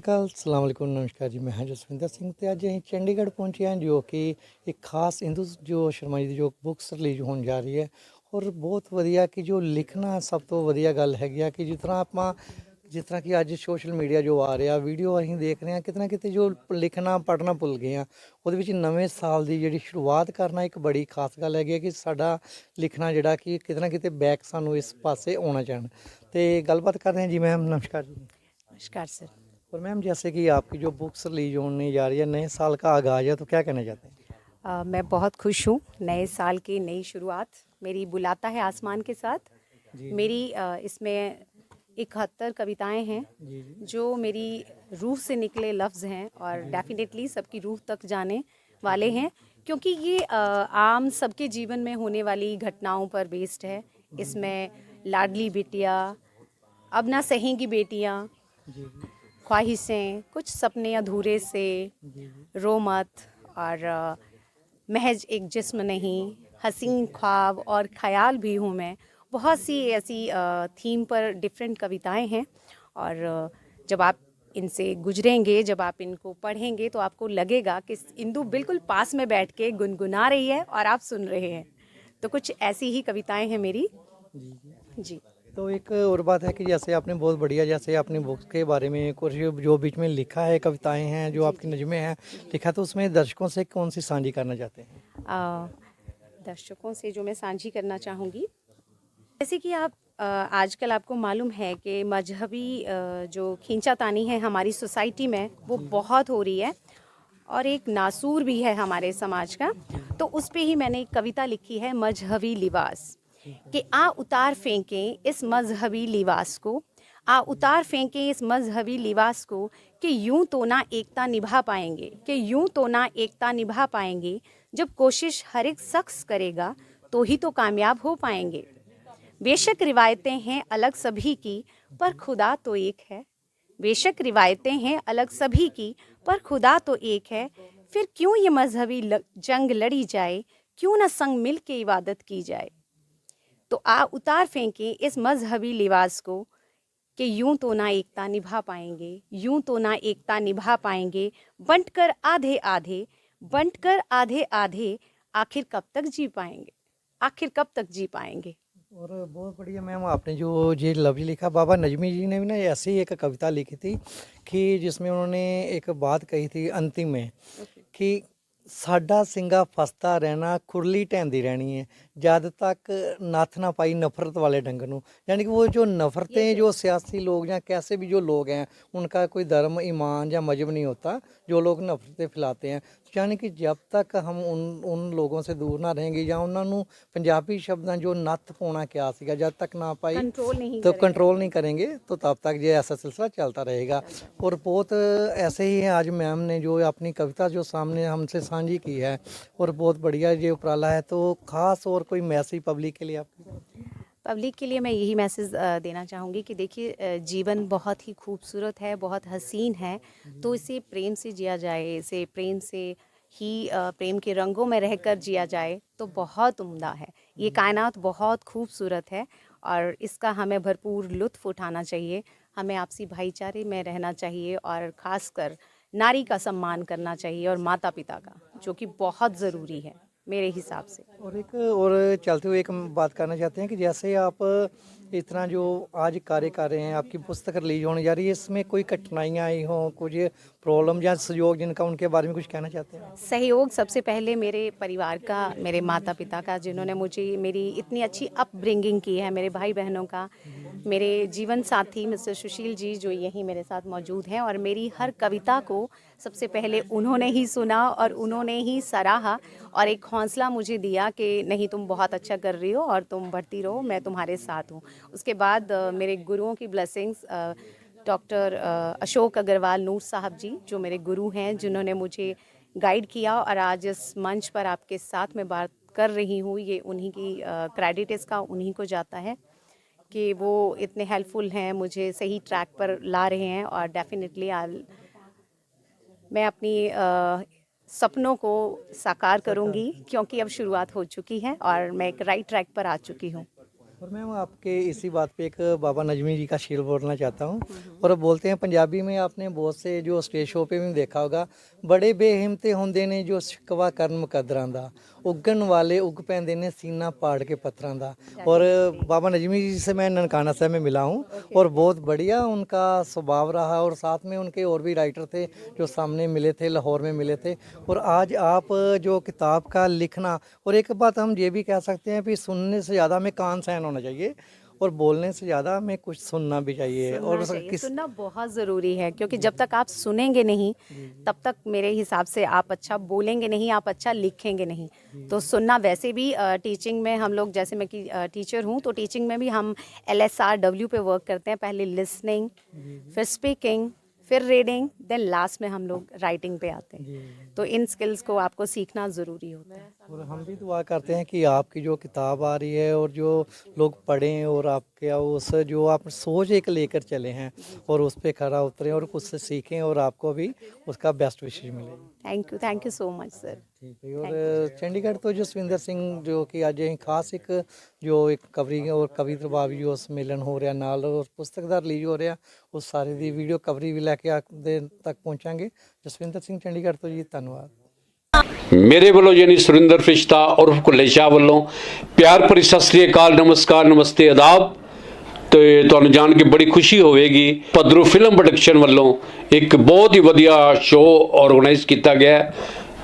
ਅਕਾਲ, ਸਲਾਮ ਅਲੈਕੁਮ, ਨਮਸਕਾਰ ਜੀ। ਮੈਂ ਹਾਂ ਜਸਵਿੰਦਰ ਸਿੰਘ ਤੇ ਅੱਜ ਅਸੀਂ ਚੰਡੀਗੜ੍ਹ ਪਹੁੰਚੇ ਹਾਂ ਜੋ ਕਿ ਇੱਕ ਖਾਸ ਇੰਦੂ ਜੋ ਸ਼ਰਮਾ ਜੀ ਦੀ ਜੋ ਬੁੱਕਸ ਰਿਲੀਜ਼ ਹੋਣ ਜਾ ਰਹੀ ਹੈ। ਔਰ ਬਹੁਤ ਵਧੀਆ ਕਿ ਜੋ ਲਿਖਣਾ ਸਭ ਤੋਂ ਵਧੀਆ ਗੱਲ ਹੈਗੀ ਆ ਕਿ ਜਿਸ ਤਰ੍ਹਾਂ ਕਿ ਅੱਜ ਸੋਸ਼ਲ ਮੀਡੀਆ ਜੋ ਆ ਰਿਹਾ ਵੀਡੀਓ ਅਸੀਂ ਦੇਖ ਰਹੇ ਹਾਂ ਕਿਤੇ ਨਾ ਕਿਤੇ ਜੋ ਲਿਖਣਾ ਪੜ੍ਹਨਾ ਭੁੱਲ ਗਏ ਹਾਂ। ਉਹਦੇ ਵਿੱਚ ਨਵੇਂ ਸਾਲ ਦੀ ਜਿਹੜੀ ਸ਼ੁਰੂਆਤ ਕਰਨਾ ਇੱਕ ਬੜੀ ਖਾਸ ਗੱਲ ਹੈਗੀ ਹੈ ਕਿ ਸਾਡਾ ਲਿਖਣਾ ਜਿਹੜਾ ਕਿ ਕਿਤੇ ਨਾ ਕਿਤੇ ਬੈਕ ਸਾਨੂੰ ਇਸ ਪਾਸੇ ਆਉਣਾ ਚਾਹਣ। ਤੇ ਗੱਲਬਾਤ ਕਰ ਰਹੇ ਹਾਂ जी मैम, नमस्कार जी। नमस्कार सर। और मैम जैसे कि आपकी जो बुक्स रिलीज होने जा रही है, नए साल का आगाज़ है, तो क्या कहना चाहते हैं? मैं बहुत खुश हूँ। नए साल की नई शुरुआत मेरी बुलाता है आसमान के साथ। जी मेरी इसमें 71 कविताएं हैं जी जी जो मेरी रूह से निकले लफ्ज़ हैं और डेफिनेटली सबकी रूह तक जाने वाले हैं, क्योंकि ये आम सबके जीवन में होने वाली घटनाओं पर बेस्ड है। इसमें लाडली बिटिया, अब ना सहेंगी बेटियाँ, जी जी ख्वाहिशें, कुछ सपने अधूरे से, जी जी रो मत और महज एक जिस्म नहीं, हसीन ख्वाब और ख्याल भी हूँ मैं। बहुत सी ऐसी थीम पर डिफरेंट कविताएं हैं और जब आप इनसे गुजरेंगे, जब आप इनको पढ़ेंगे तो आपको लगेगा कि इंदु बिल्कुल पास में बैठ के गुनगुना रही है और आप सुन रहे हैं। तो कुछ ऐसी ही कविताएं हैं मेरी। जी जी। जी। तो एक और बात है कि जैसे आपने बहुत बढ़िया जैसे अपनी बुक्स के बारे में कुछ जो बीच में लिखा है, कविताएं हैं जो जी आपकी नज़में हैं लिखा, तो उसमें दर्शकों से कौन सी साझी करना चाहते हैं? दर्शकों से जो मैं साझी करना चाहूँगी, जैसे कि आप आजकल आपको मालूम है कि मजहबी जो खींचातानी है हमारी सोसाइटी में वो बहुत हो रही है और एक नासूर भी है हमारे समाज का। तो उस पे ही मैंने एक कविता लिखी है, मजहबी लिबास। कि आ उतार फेंकें इस मजहबी लिबास को, आ उतार फेंकें इस मजहबी लिबास को, कि यूं तो ना एकता निभा पाएंगे, कि यूं तो ना एकता निभा पाएंगे। जब कोशिश हर एक शख्स करेगा तो ही तो कामयाब हो पाएंगे। बेशक रिवायतें हैं अलग सभी की, पर खुदा तो एक है। बेशक रिवायतें हैं अलग सभी की, पर खुदा तो एक है। फिर क्यों ये मजहबी जंग लड़ी जाए, क्यों ना संग मिल के इबादत की जाए। तो आ उतार फेंकें इस मजहबी लिबास को, कि यूं तो ना एकता निभा पाएंगे, यूं तो ना एकता निभा पाएंगे। बंटकर आधे आधे, बंटकर आधे आधे, आखिर कब तक जी पाएंगे, आखिर कब तक जी पाएंगे। और बहुत बढ़िया मैम, आपने जो ये लफ्ज़ लिखा, बाबा नजमी जी ने भी ना ऐसी ही एक कविता लिखी थी कि जिसमें उन्होंने एक बात कही थी अंतिम में कि साडा सिंगा फसता रहना, खुरली ढहंदी रहनी है जद तक नथ ना पाई नफरत वाले डंगर नूं। यानी कि वो जो नफरतें जो सियासी लोग या कैसे भी जो लोग हैं उनका कोई धर्म ईमान या मजहब नहीं होता, जो लोग नफरतें फैलाते हैं। यानी कि जब तक हम उन लोगों से दूर ना रहेंगे या उन्होंने पंजाबी शब्दां जो नत्थ पाउणा क्या सीगा जब तक ना पाई कंट्रोल नहीं तो करेंगे, कंट्रोल नहीं करेंगे तो तब तक ये ऐसा सिलसिला चलता रहेगा। और बहुत ऐसे ही है, आज मैम ने जो अपनी कविता जो सामने हमसे साझी की है और बहुत बढ़िया ये उपराला है। तो खास और कोई मैसेज पब्लिक के लिए आपकी? पब्लिक के लिए मैं यही मैसेज देना चाहूँगी कि देखिए, जीवन बहुत ही खूबसूरत है, बहुत हसीन है। तो इसे प्रेम से जिया जाए, इसे प्रेम से ही प्रेम के रंगों में रहकर जिया जाए तो बहुत उम्दा है। ये कायनात बहुत खूबसूरत है और इसका हमें भरपूर लुत्फ़ उठाना चाहिए। हमें आपसी भाईचारे में रहना चाहिए और ख़ासकर नारी का सम्मान करना चाहिए और माता पिता का, जो कि बहुत ज़रूरी है मेरे हिसाब से। और एक और चलते हुए एक हम बात करना चाहते हैं कि जैसे आप इतना जो आज कार्य कर रहे हैं, आपकी पुस्तक रिलीज होने जा रही है, इसमें कोई कठिनाइयाँ आई हों, कुछ प्रॉब्लम या सहयोग जिनका, उनके बारे में कुछ कहना चाहते हैं? सहयोग सबसे पहले मेरे परिवार का, मेरे माता पिता का, जिन्होंने मुझे मेरी इतनी अच्छी अपब्रिंगिंग की है, मेरे भाई बहनों का, मेरे जीवन साथी मिस्टर सुशील जी जो यहीं मेरे साथ मौजूद हैं और मेरी हर कविता को सबसे पहले उन्होंने ही सुना और उन्होंने ही सराहा और एक हौसला मुझे दिया कि नहीं, तुम बहुत अच्छा कर रही हो और तुम बढ़ती रहो, मैं तुम्हारे साथ हूँ। उसके बाद मेरे गुरुओं की ब्लेसिंग्स, डॉक्टर अशोक अग्रवाल नूर साहब जी जो मेरे गुरु हैं, जिन्होंने मुझे गाइड किया और आज इस मंच पर आपके साथ मैं बात कर रही हूँ, ये उन्हीं की क्रेडिट इसका उन्हीं को जाता है कि वो इतने हेल्पफुल हैं, मुझे सही ट्रैक पर ला रहे हैं। और डेफिनेटली मैं अपनी सपनों को साकार करूंगी, क्योंकि अब शुरुआत हो चुकी है और मैं एक राइट ट्रैक पर आ चुकी हूँ। और मैम आपके इसी बात पे एक बाबा नजमी जी का शेर बोलना चाहता हूँ। और बोलते हैं पंजाबी में, आपने बहुत से जो स्टेज शो पे भी देखा होगा, बड़े बेहिम्मते होंदे ने जो शिकवा करन मुकद्दरां दा, उगन वाले उग पैंदे ने सीना पाड़ के पत्थरां दा। और बाबा नजमी जी से मैं ननकाना साहब में मिला हूँ और बहुत बढ़िया उनका स्वभाव रहा। और साथ में उनके और भी राइटर थे जो सामने मिले थे, लाहौर में मिले थे। और आज आप जो किताब का लिखना, और एक बात हम ये भी कह सकते हैं कि सुनने से ज़्यादा हमें कान सहन होना चाहिए और बोलने से ज़्यादा हमें कुछ सुनना भी चाहिए। और सुनना बहुत ज़रूरी है, क्योंकि जब तक आप सुनेंगे नहीं तब तक मेरे हिसाब से आप अच्छा बोलेंगे नहीं, आप अच्छा लिखेंगे नहीं। तो सुनना, वैसे भी टीचिंग में हम लोग, जैसे मैं टीचर हूँ तो टीचिंग में भी हम LSRW पे वर्क करते हैं। पहले लिसनिंग, फिर स्पीकिंग, फिर रीडिंग, देन लास्ट में हम लोग राइटिंग पे आते हैं। तो इन स्किल्स को आपको सीखना ज़रूरी होता है। और हम भी दुआ करते हैं कि आपकी जो किताब आ रही है और जो लोग पढ़ें और आपके उस जो आप सोच एक लेकर चले हैं और उस पर खरा उतरें और कुछ से सीखें और आपको भी उसका बेस्ट विशेष मिले। Thank you so much sir. ठीक है। और चंडीगढ़ तो जसविंदर सिंह जो कि ਅੱਜ ਅਸੀਂ ਖਾਸ ਇੱਕ ਜੋ ਇੱਕ ਕਵਰੀ ਔਰ ਕਵਿਤਾ ਭਾਵੀ ਜੋ ਸੰਮੇਲਨ ਹੋ ਰਿਹਾ ਨਾਲ ਔਰ ਪੁਸਤਕ ਦਾ ਰਿਲੀਜ਼ ਹੋ ਰਿਹਾ, ਉਸ ਸਾਰੇ ਦੀ ਵੀਡੀਓ ਕਵਰੀ ਵੀ ਲੈ ਕੇ ਆਪਦੇ ਤੱਕ ਪਹੁੰਚਾਂਗੇ। ਜਸਵਿੰਦਰ ਸਿੰਘ ਚੰਡੀਗੜ੍ਹ ਤੋਂ ਜੀ, ਧੰਨਵਾਦ। ਮੇਰੇ ਵੱਲੋਂ ਯਾਨੀ ਸੁਰਿੰਦਰ ਫਰਿਸ਼ਤਾ ਔਰ ਭੁੱਲੇ ਸ਼ਾਹ ਵੱਲੋਂ ਪਿਆਰ ਭਰੀ ਸਤਿ ਸ੍ਰੀ ਅਕਾਲ, ਨਮਸਕਾਰ, ਨਮਸਤੇ, ਆਦਾਬ। ਤੇ ਤੁਹਾਨੂੰ ਜਾਣ ਕੇ ਬੜੀ ਖੁਸ਼ੀ ਹੋਵੇਗੀ, ਪਦਰੂ ਫਿਲਮ ਪ੍ਰੋਡਕਸ਼ਨ ਵੱਲੋਂ ਇੱਕ ਬਹੁਤ ਹੀ ਵਧੀਆ ਸ਼ੋਅ ਆਰਗੇਨਾਈਜ਼ ਕੀਤਾ ਗਿਆ ਹੈ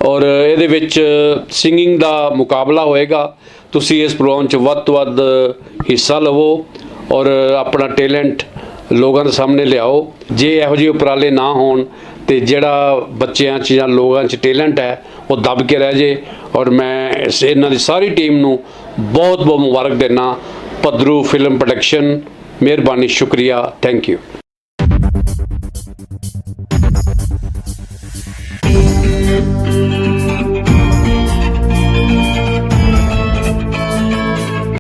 ਔਰ ਇਹਦੇ ਵਿੱਚ ਸਿੰਗਿੰਗ ਦਾ ਮੁਕਾਬਲਾ ਹੋਏਗਾ। ਤੁਸੀਂ ਇਸ ਪ੍ਰੋਗਰਾਮ 'ਚ ਵੱਧ ਤੋਂ ਵੱਧ ਹਿੱਸਾ ਲਵੋ ਔਰ ਆਪਣਾ ਟੈਲੈਂਟ ਲੋਕਾਂ ਦੇ ਸਾਹਮਣੇ ਲਿਆਓ। ਜੇ ਇਹੋ ਜਿਹੇ ਉਪਰਾਲੇ ਨਾ ਹੋਣ ਤੇ ਜਿਹੜਾ ਬੱਚਿਆਂ 'ਚ ਜਾਂ ਲੋਕਾਂ 'ਚ ਟੈਲੈਂਟ ਹੈ ਉਹ ਦਬ ਕੇ ਰਹਿ ਜੇ। ਔਰ ਮੈਂ ਇਹਨਾਂ ਦੀ ਸਾਰੀ ਟੀਮ ਨੂੰ ਬਹੁਤ ਬਹੁਤ ਮੁਬਾਰਕ ਦੇਣਾ। ਪਦਰੂ ਫਿਲਮ ਪ੍ਰੋਡਕਸ਼ਨ, ਮਿਹਰਬਾਨੀ, ਸ਼ੁਕਰੀਆ, ਥੈਂਕ ਯੂ।